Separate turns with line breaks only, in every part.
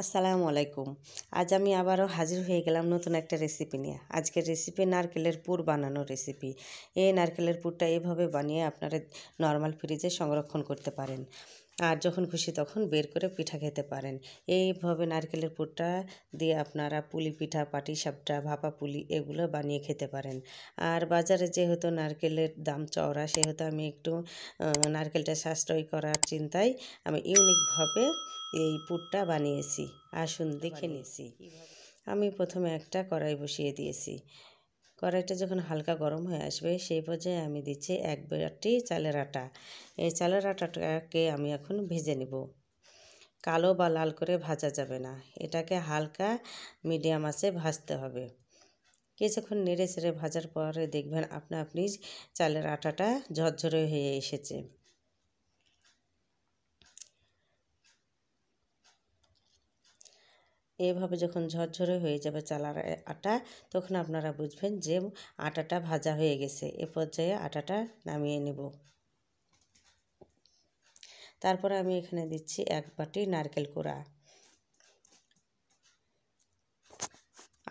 আসসালামু আলাইকুম। আজ আমি আবারও হাজির হয়ে গেলাম নতুন একটা রেসিপি নিয়ে। আজকের রেসিপি নারকেলের পুর বানানোর রেসিপি। এই নারকেলের পুরটা এভাবে বানিয়ে আপনারা নর্মাল ফ্রিজে সংরক্ষণ করতে পারেন। আর যখন খুশি তখন বের করে পিঠা খেতে পারেন। এইভাবে নারকেলের পুরটা দিয়ে আপনারা পুলি পিঠা, পাটিসাপটা, ভাপা পুলি এগুলো বানিয়ে খেতে পারেন। আর বাজারে যেহেতু নারকেলের দাম চওড়া, সেহেতু আমি একটু নারকেলটা সাশ্রয় করার চিন্তায় আমি ইউনিকভাবে এই পুরটা বানিয়েছি। আসুন দেখে নিয়েছি। আমি প্রথমে একটা কড়াই বসিয়ে দিয়েছি। কড়াইটা যখন হালকা গরম হয়ে আসবে সেই পর্যায়ে আমি দিচ্ছি 1 বাটি চালের আটা। এই চালের আটাটাকে আমি এখন ভেজে নেব। কালো বা লাল করে ভাজা যাবে না, এটাকে হালকা মিডিয়াম আঁচে ভাজতে হবে। কিছুক্ষণ নেড়ে চেড়ে ভাজার পরে দেখবেন আপনি চালের আটাটা ঝরঝরে হয়ে এসেছে। এভাবে যখন ঝরঝরে হয়ে যাবে চালের আটা, তখন আপনারা বুঝবেন যে আটাটা ভাজা হয়ে গেছে। এ পর্যায়ে আটাটা নামিয়ে নেব। তারপরে আমি এখানে দিচ্ছি 1 বাটি নারকেল কোড়া,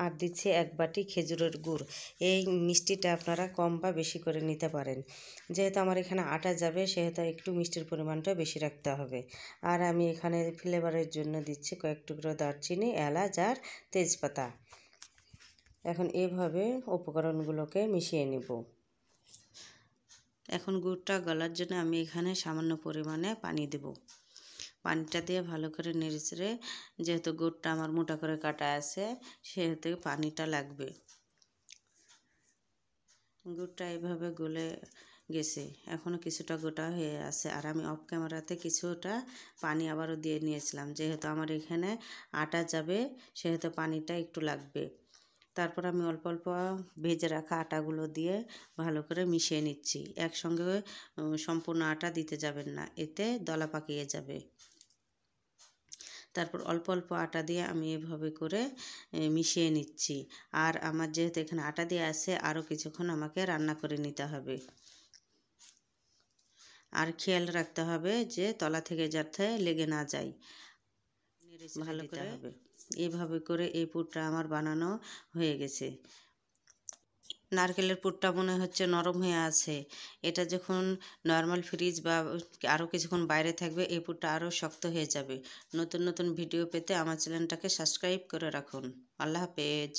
আর দিচ্ছি 1 বাটি খেজুরের গুড়। এই মিষ্টিটা আপনারা কম বা বেশি করে নিতে পারেন। যেহেতু আমার এখানে আটা যাবে সেহেতু একটু মিষ্টির পরিমাণটা বেশি রাখতে হবে। আর আমি এখানে ফ্লেভারের জন্য দিচ্ছি কয়েক টুকরো দারচিনি, এলাচ আর তেজপাতা। এখন এভাবে উপকরণগুলোকে মিশিয়ে নেব। এখন গুড়টা গলার জন্য আমি এখানে সামান্য পরিমাণে পানি দেব। পানিটা দিয়ে ভালো করে নেড়েচেড়ে, যেহেতু গুড়টা আমার মোটা করে কাটা আছে সেহেতু পানিটা লাগবে। গুড়টা এভাবে গলে গেছে, এখনও কিছুটা গোটা হয়ে আছে। আর আমি অফ ক্যামেরাতে কিছুটা পানি আবারও দিয়ে নিয়েছিলাম। যেহেতু আমার এখানে আটা যাবে সেহেতু পানিটা একটু লাগবে। তারপর আমি অল্প অল্প ভেজে রাখা আটাগুলো দিয়ে ভালো করে মিশিয়ে নিচ্ছি। একসঙ্গে সম্পূর্ণ আটা দিতে যাবেন না, এতে দলা পাকিয়ে যাবে। তারপর অল্প অল্প আটা দিয়ে আমি এভাবে করে মিশিয়ে নিচ্ছি। আর আমার যেহেতু এখানে আটা দিয়ে আছে, আরও কিছুক্ষণ আমাকে রান্না করে নিতে হবে। আর খেয়াল রাখতে হবে যে তলা থেকে যাতে লেগে না যায়, ভালো করে হবে। এইভাবে করে এই পুরটা আমার বানানো হয়ে গেছে। নারকেলের পুরটা মনে হচ্ছে নরম হয়ে আছে। এটা যখন নর্মাল ফ্রিজ বা আরও কিছুক্ষণ বাইরে থাকবে, এই পুরটা আরও শক্ত হয়ে যাবে। নতুন নতুন ভিডিও পেতে আমার চ্যানেলটাকে সাবস্ক্রাইব করে রাখুন। আল্লাহ হাফেজ।